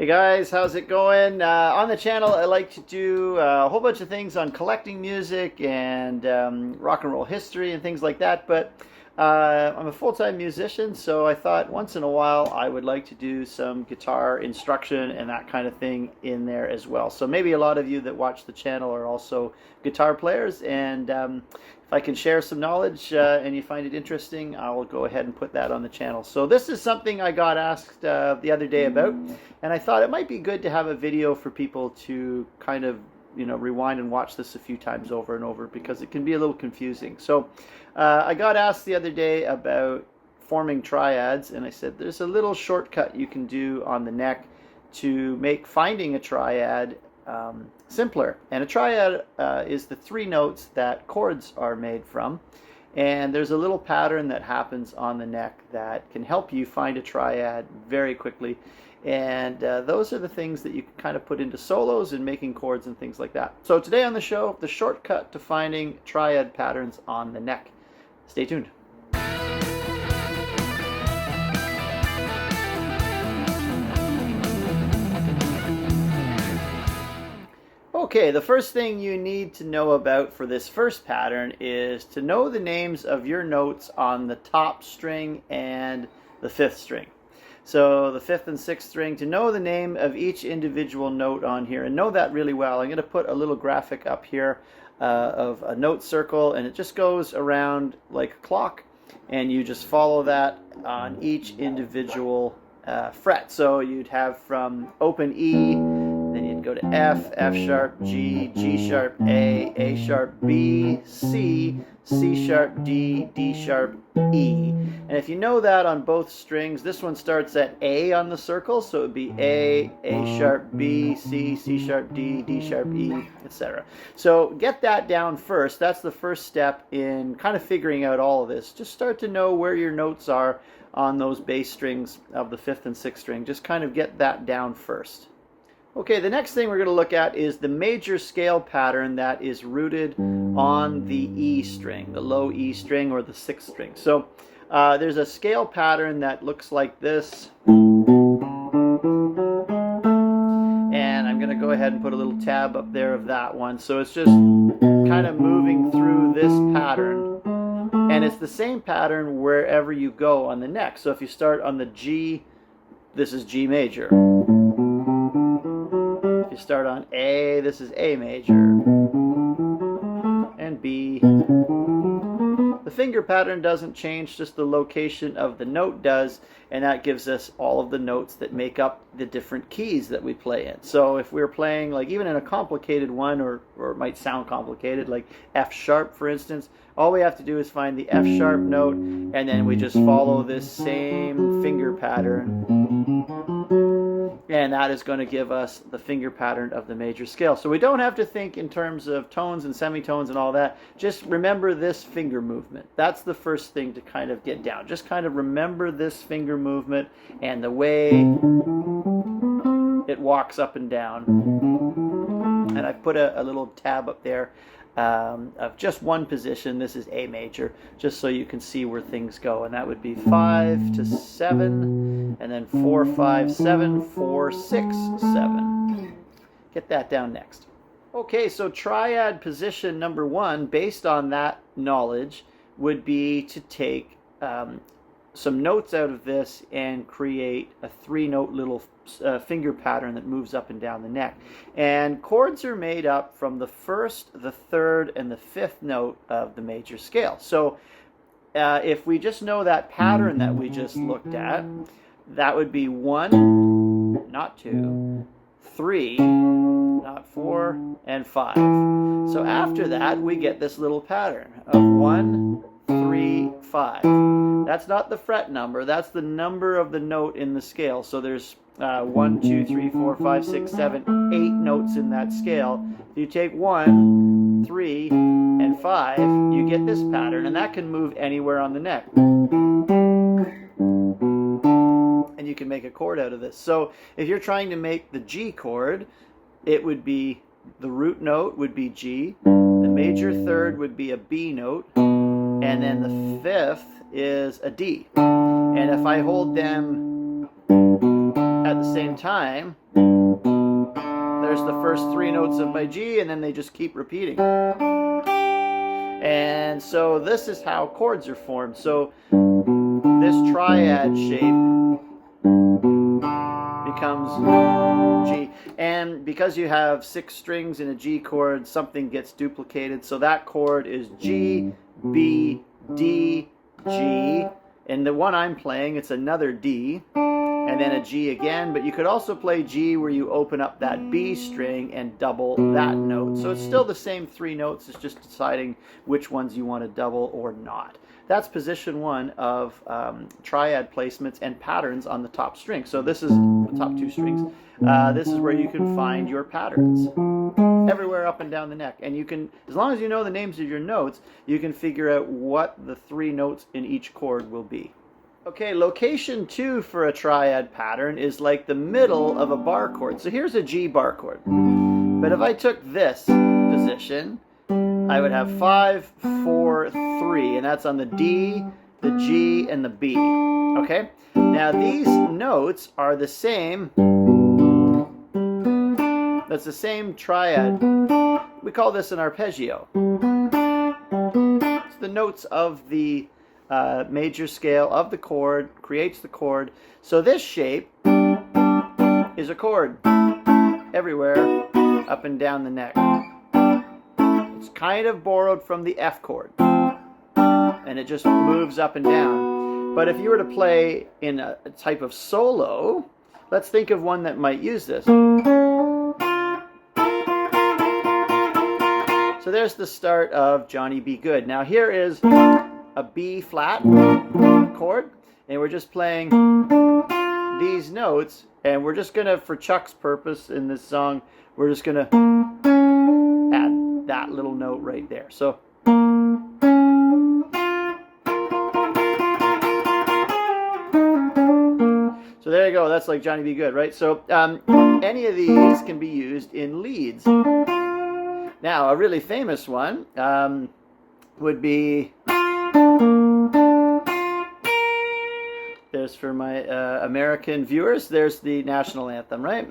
Hey guys, how's it going? On the channel, I like to do a whole bunch of things on collecting music and rock and roll history and things like that, but I'm a full-time musician, so I thought once in a while I would like to do some guitar instruction and that kind of thing in there as well. So maybe a lot of you that watch the channel are also guitar players, and if I can share some knowledge and you find it interesting, I'll go ahead and put that on the channel. So this is something I got asked the other day about, and I thought it might be good to have a video for people to kind of, rewind and watch this a few times over and over, because it can be a little confusing. So I got asked the other day about forming triads, and I said there's a little shortcut you can do on the neck to make finding a triad simpler. And a triad is the three notes that chords are made from, and there's a little pattern that happens on the neck that can help you find a triad very quickly. And those are the things that you can kind of put into solos and making chords and things like that. So today on the show, the shortcut to finding triad patterns on the neck. Stay tuned. Okay, the first thing you need to know about for this first pattern is to know the names of your notes on the top string and the fifth string. So the fifth and sixth string, to know the name of each individual note on here and know that really well. I'm going to put a little graphic up here of a note circle, and it just goes around like a clock, and you just follow that on each individual fret. So you'd have from open E, then you'd go to F, F sharp, G, G sharp, A sharp, B, C, C sharp, D, D sharp, E. And if you know that on both strings, this one starts at A on the circle, so it would be A sharp, B, C, C sharp, D, D sharp, E, etc. So get that down first. That's the first step in kind of figuring out all of this. Just start to know where your notes are on those bass strings of the fifth and sixth string. Just kind of get that down first. Okay, the next thing we're going to look at is the major scale pattern that is rooted on the E string, the low E string or the sixth string. So there's a scale pattern that looks like this. And I'm going to go ahead and put a little tab up there of that one. So it's just kind of moving through this pattern. And it's the same pattern wherever you go on the neck. So if you start on the G, this is G major. If you start on A, this is A major. And B. The finger pattern doesn't change, just the location of the note does, and that gives us all of the notes that make up the different keys that we play in. So if we're playing, like even in a complicated one, or it might sound complicated, like F sharp for instance, all we have to do is find the F sharp note, and then we just follow this same finger pattern, and that is going to give us the finger pattern of the major scale. So we don't have to think in terms of tones and semitones and all that. Just remember this finger movement. That's the first thing to kind of get down. Just kind of remember this finger movement and the way it walks up and down. And I've put a little tab up there of just one position. This is A major, just so you can see where things go. And that would be 5 to 7, and then 4, 5, 7, 4, 6, 7. Get that down next. Okay, so triad position number 1, based on that knowledge, would be to take some notes out of this and create a 3-note little finger pattern that moves up and down the neck. And chords are made up from the first, the third, and the fifth note of the major scale. So if we just know that pattern that we just looked at, that would be 1, not 2, 3, not 4, and 5. So after that, we get this little pattern of 1, 3, 5. That's not the fret number, that's the number of the note in the scale. So there's 1, 2, 3, 4, 5, 6, 7, 8 notes in that scale. If you take 1, 3, and 5, you get this pattern, and that can move anywhere on the neck. And you can make a chord out of this. So if you're trying to make the G chord, it would be, the root note would be G, the major third would be a B note, and then the fifth is a D. And if I hold them at the same time, there's the first three notes of my G, and then they just keep repeating. And so this is how chords are formed. So this triad shape becomes G. And because you have 6 strings in a G chord, something gets duplicated. So that chord is G, B, D, G. And the one I'm playing, it's another D, and then a G again. But you could also play G where you open up that B string and double that note. So it's still the same 3 notes. It's just deciding which ones you want to double or not. That's position 1 of triad placements and patterns on the top string. So this is the top 2 strings. This is where you can find your patterns everywhere up and down the neck. And you can, as long as you know the names of your notes, you can figure out what the 3 notes in each chord will be. Okay, location 2 for a triad pattern is like the middle of a bar chord. So here's a G bar chord. But if I took this position, I would have 5, 4, 3, and that's on the D, the G, and the B. Okay? Now these notes are the same. That's the same triad. We call this an arpeggio. It's the notes of the major scale of the chord, creates the chord. So this shape is a chord everywhere up and down the neck. It's kind of borrowed from the F chord, and it just moves up and down. But if you were to play in a type of solo, let's think of one that might use this. So there's the start of Johnny Be Good. Now here is a B flat chord, and we're just playing these notes, and we're just gonna, for Chuck's purpose in this song, we're just gonna add that little note right there. So there you go. That's like Johnny Be Good, right? So any of these can be used in leads. Now a really famous one would be, there's for my American viewers, there's the national anthem, right?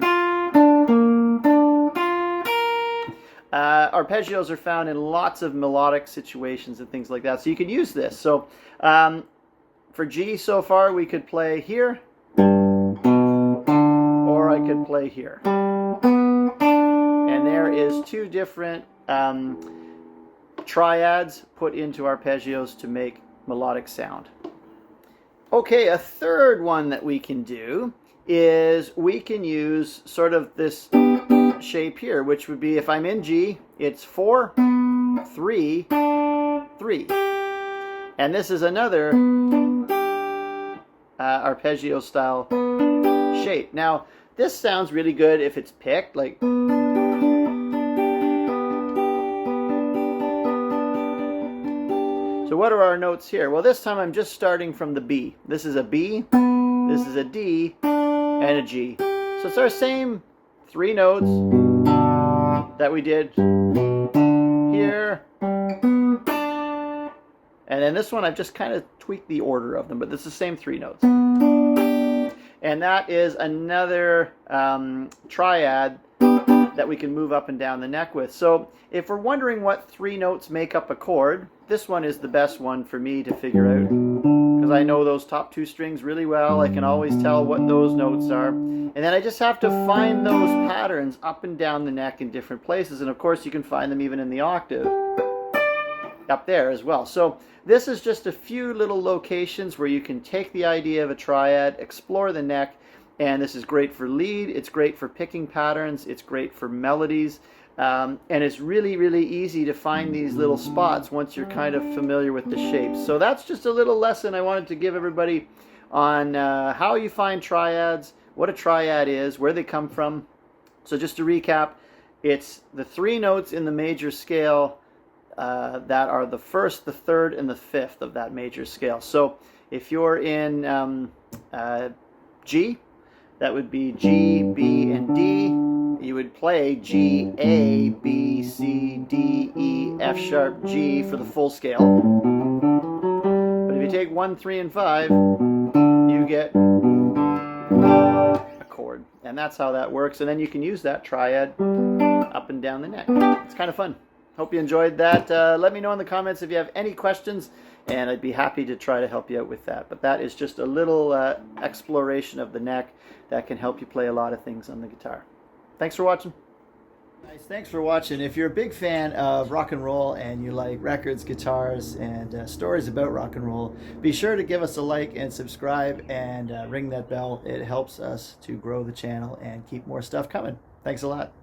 Arpeggios are found in lots of melodic situations and things like that, so you can use this. So for G so far, we could play here, or I could play here. And there is 2 different triads put into arpeggios to make melodic sound. Okay, a third one that we can do is we can use sort of this shape here, which would be, if I'm in G, it's 4, 3, 3. And this is another arpeggio style shape. Now, this sounds really good if it's picked, like. So what are our notes here? Well, this time I'm just starting from the B. This is a B, this is a D, and a G. So it's our same 3 notes that we did here. And then this one, I've just kind of tweaked the order of them, but it's the same 3 notes. And that is another triad that we can move up and down the neck with. So if we're wondering what 3 notes make up a chord, this one is the best one for me to figure out, because I know those top 2 strings really well. I can always tell what those notes are. And then I just have to find those patterns up and down the neck in different places. And of course you can find them even in the octave up there as well. So this is just a few little locations where you can take the idea of a triad, explore the neck, and this is great for lead, it's great for picking patterns, it's great for melodies, and it's really, really easy to find these little spots once you're kind of familiar with the shapes. So that's just a little lesson I wanted to give everybody on how you find triads, what a triad is, where they come from. So just to recap, it's the 3 notes in the major scale that are the 1st, the 3rd, and the 5th of that major scale. So if you're in G, that would be G, B, and D. You would play G, A, B, C, D, E, F sharp, G for the full scale. But if you take 1, 3, and 5, you get a chord. And that's how that works. And then you can use that triad up and down the neck. It's kind of fun. Hope you enjoyed that. Let me know in the comments if you have any questions, and I'd be happy to try to help you out with that. But that is just a little exploration of the neck that can help you play a lot of things on the guitar. Thanks for watching. Guys, thanks for watching. If you're a big fan of rock and roll and you like records, guitars, and stories about rock and roll, be sure to give us a like and subscribe and ring that bell. It helps us to grow the channel and keep more stuff coming. Thanks a lot.